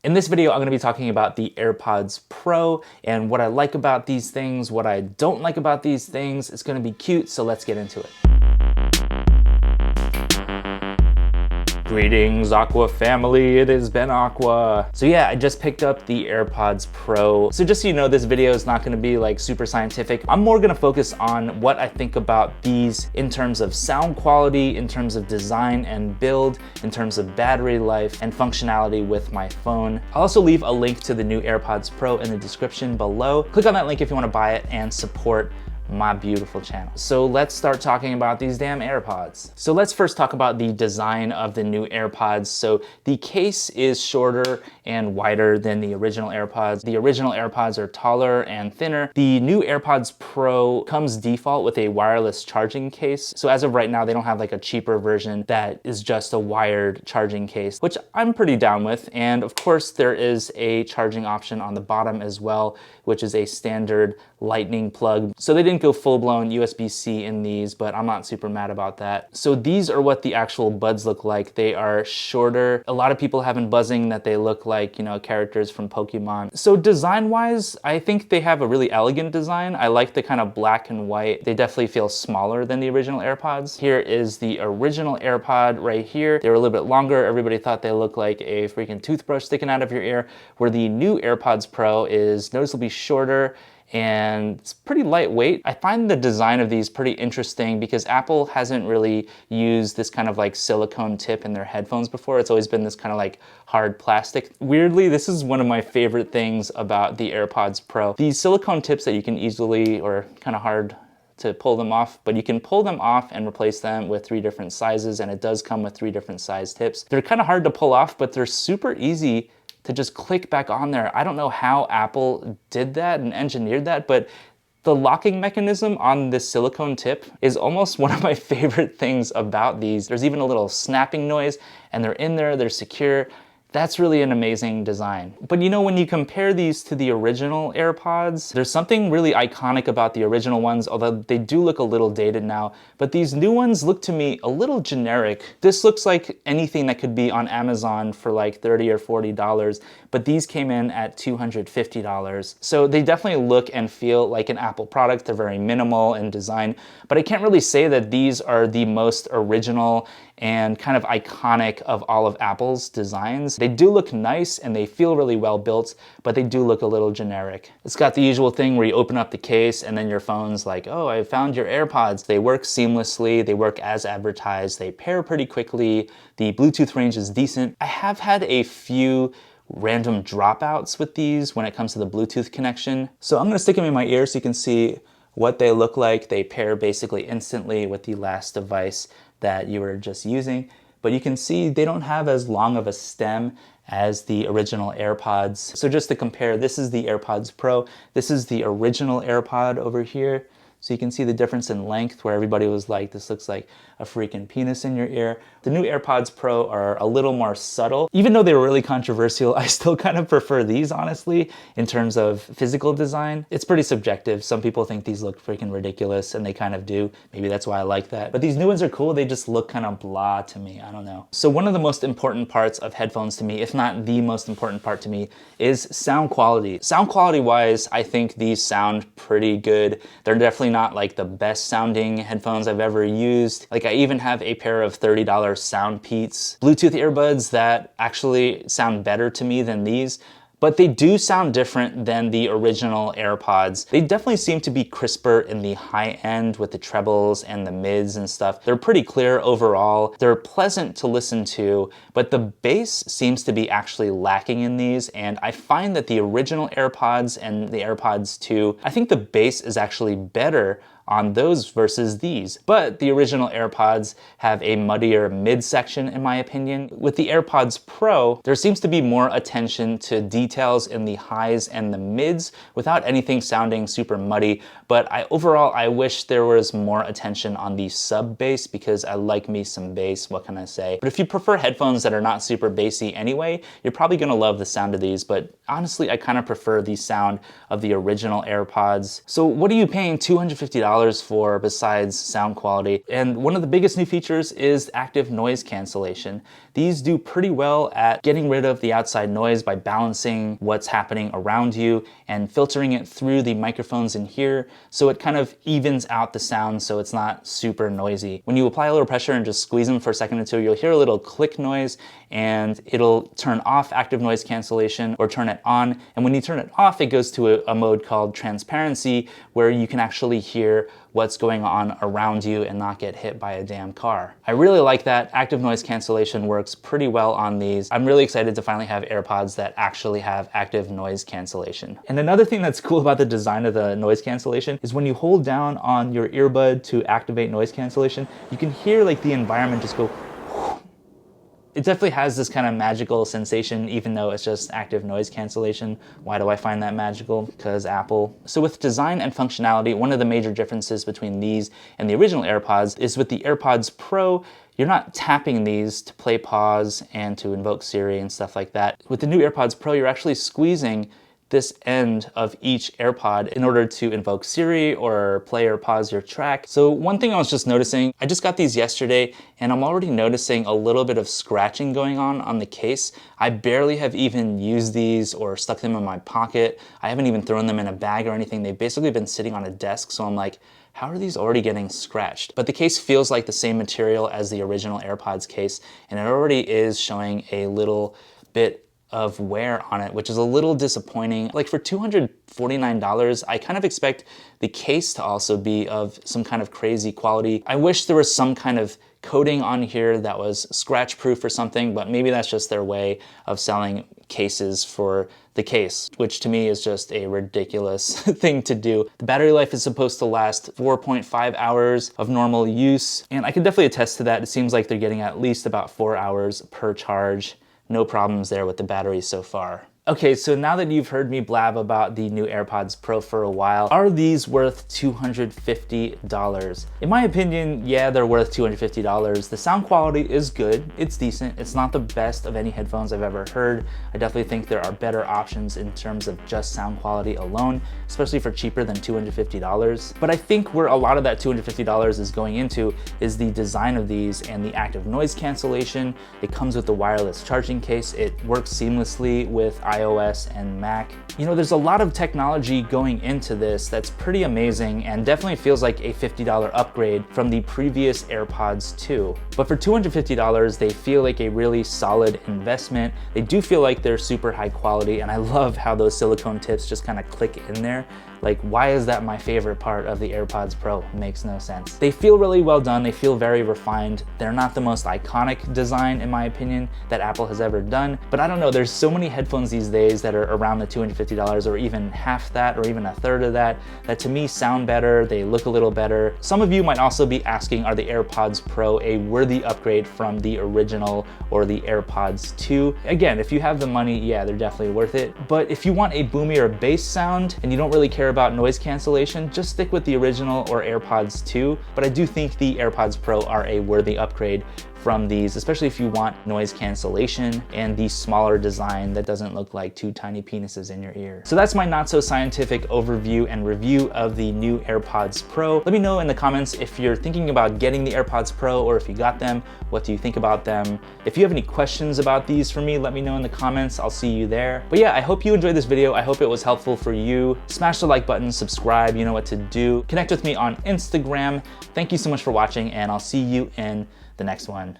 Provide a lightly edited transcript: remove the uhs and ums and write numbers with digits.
In this video, I'm going to be talking about the AirPods Pro and what I like about these things, what I don't like about these things. It's going to be cute, so let's get into it. Greetings, Aqua family, it has been Aqua. So yeah, I just picked up the AirPods Pro. So just so you know, this video is not gonna be like super scientific. I'm more gonna focus on what I think about these in terms of sound quality, in terms of design and build, in terms of battery life and functionality with my phone. I'll also leave a link to the new AirPods Pro in the description below. Click on that link if you wanna buy it and support my beautiful channel. So let's start talking about these damn AirPods. So let's first talk about the design of the new AirPods. So the case is shorter and wider than the original AirPods. The original AirPods are taller and thinner. The new AirPods Pro comes default with a wireless charging case. So as of right now, they don't have like a cheaper version that is just a wired charging case, which I'm pretty down with. And of course, there is a charging option on the bottom as well, which is a standard lightning plug. So they didn't go full-blown USB-C in these, but I'm not super mad about that. So these are what the actual buds look like. They are shorter. A lot of people have been buzzing that they look like, you know, characters from Pokemon. So design-wise, I think they have a really elegant design. I like the kind of black and white. They definitely feel smaller than the original AirPods. Here is the original AirPod right here. They were a little bit longer. Everybody thought they looked like a freaking toothbrush sticking out of your ear, where the new AirPods Pro is noticeably shorter and it's pretty lightweight. I find the design of these pretty interesting because Apple hasn't really used this kind of like silicone tip in their headphones before. It's always been this kind of like hard plastic. Weirdly, this is one of my favorite things about the AirPods Pro. These silicone tips that you can easily, or kind of hard to pull them off, but you can pull them off and replace them with 3 different sizes, and it does come with 3 different size tips. They're kind of hard to pull off, but they're super easy to just click back on there. I don't know how Apple did that and engineered that, but the locking mechanism on this silicone tip is almost one of my favorite things about these. There's even a little snapping noise, and they're in there, they're secure. That's really an amazing design. But you know, when you compare these to the original AirPods, there's something really iconic about the original ones, although they do look a little dated now. But these new ones look to me a little generic. This looks like anything that could be on Amazon for like $30 or $40, but these came in at $250. So they definitely look and feel like an Apple product. They're very minimal in design, but I can't really say that these are the most original and kind of iconic of all of Apple's designs. They do look nice and they feel really well built, but they do look a little generic. It's got the usual thing where you open up the case and then your phone's like, oh, I found your AirPods. They work seamlessly, they work as advertised, they pair pretty quickly, the Bluetooth range is decent. I have had a few random dropouts with these when it comes to the Bluetooth connection. So I'm gonna stick them in my ear so you can see what they look like. They pair basically instantly with the last device that you were just using, but you can see they don't have as long of a stem as the original AirPods. So just to compare, this is the AirPods Pro, this is the original AirPod over here. So you can see the difference in length where everybody was like, this looks like a freaking penis in your ear. The new AirPods Pro are a little more subtle. Even though they were really controversial, I still kind of prefer these, honestly, in terms of physical design. It's pretty subjective. Some people think these look freaking ridiculous, and they kind of do. Maybe that's why I like that. But these new ones are cool. They just look kind of blah to me. I don't know. So one of the most important parts of headphones to me, if not the most important part to me, is sound quality. Sound quality wise, I think these sound pretty good. They're definitely not like the best sounding headphones I've ever used. Like I even have a pair of $30 soundpeats Bluetooth earbuds that actually sound better to me than these, but they do sound different than the original AirPods. They definitely seem to be crisper in the high end with the trebles and the mids and stuff. They're pretty clear overall. They're pleasant to listen to, but the bass seems to be actually lacking in these, and I find that the original AirPods and the AirPods 2, I think the bass is actually better on those versus these. But the original AirPods have a muddier midsection in my opinion. With the AirPods Pro, there seems to be more attention to details in the highs and the mids without anything sounding super muddy. But overall, I wish there was more attention on the sub bass because I like me some bass, what can I say? But if you prefer headphones that are not super bassy anyway, you're probably gonna love the sound of these. But honestly, I kind of prefer the sound of the original AirPods. So what are you paying $250 $50 for besides sound quality. And one of the biggest new features is active noise cancellation. These do pretty well at getting rid of the outside noise by balancing what's happening around you and filtering it through the microphones in here, so it kind of evens out the sound so it's not super noisy. When you apply a little pressure and just squeeze them for a second or two, you'll hear a little click noise and it'll turn off active noise cancellation or turn it on. And when you turn it off, it goes to a mode called transparency, where you can actually hear what's going on around you and not get hit by a damn car. I really like that. Active noise cancellation works pretty well on these. I'm really excited to finally have AirPods that actually have active noise cancellation. And another thing that's cool about the design of the noise cancellation is when you hold down on your earbud to activate noise cancellation, you can hear like the environment just go. It definitely has this kind of magical sensation, even though it's just active noise cancellation. Why do I find that magical? Because Apple. So with design and functionality, one of the major differences between these and the original AirPods is with the AirPods Pro, you're not tapping these to play pause and to invoke Siri and stuff like that. With the new AirPods Pro, you're actually squeezing this end of each AirPod in order to invoke Siri or play or pause your track. So one thing I was just noticing, I just got these yesterday and I'm already noticing a little bit of scratching going on the case. I barely have even used these or stuck them in my pocket. I haven't even thrown them in a bag or anything. They've basically been sitting on a desk, so I'm like, how are these already getting scratched? But the case feels like the same material as the original AirPods case, and it already is showing a little bit of wear on it, which is a little disappointing. Like for $249, I kind of expect the case to also be of some kind of crazy quality. I wish there was some kind of coating on here that was scratch proof or something, but maybe that's just their way of selling cases for the case, which to me is just a ridiculous thing to do. The battery life is supposed to last 4.5 hours of normal use, and I can definitely attest to that. It seems like they're getting at least about 4 hours per charge. No problems there with the battery so far. Okay, so now that you've heard me blab about the new AirPods Pro for a while, are these worth $250? In my opinion, yeah, they're worth $250. The sound quality is good, it's decent. It's not the best of any headphones I've ever heard. I definitely think there are better options in terms of just sound quality alone, especially for cheaper than $250. But I think where a lot of that $250 is going into is the design of these and the active noise cancellation. It comes with the wireless charging case. It works seamlessly with iOS and Mac. You know, there's a lot of technology going into this that's pretty amazing and definitely feels like a $50 upgrade from the previous AirPods 2. But for $250, they feel like a really solid investment. They do feel like they're super high quality, and I love how those silicone tips just kind of click in there. Like, why is that my favorite part of the AirPods Pro? It makes no sense. They feel really well done. They feel very refined. They're not the most iconic design, in my opinion, that Apple has ever done. But I don't know, there's so many headphones these days that are around the $250 or even half that or even a third of that, that to me sound better, they look a little better. Some of you might also be asking, are the AirPods Pro a worthy upgrade from the original or the AirPods 2? Again, if you have the money, yeah, they're definitely worth it. But if you want a boomier bass sound and you don't really care about noise cancellation, just stick with the original or AirPods 2. But I do think the AirPods Pro are a worthy upgrade from these, especially if you want noise cancellation and the smaller design that doesn't look like two tiny penises in your ear. So that's my not so scientific overview and review of the new AirPods Pro. Let me know in the comments if you're thinking about getting the AirPods Pro or if you got them. What do you think about them? If you have any questions about these for me, let me know in the comments. I'll see you there. But yeah, I hope you enjoyed this video. I hope it was helpful for you. Smash the like button, subscribe, you know what to do. Connect with me on Instagram. Thank you so much for watching, and I'll see you in the next one.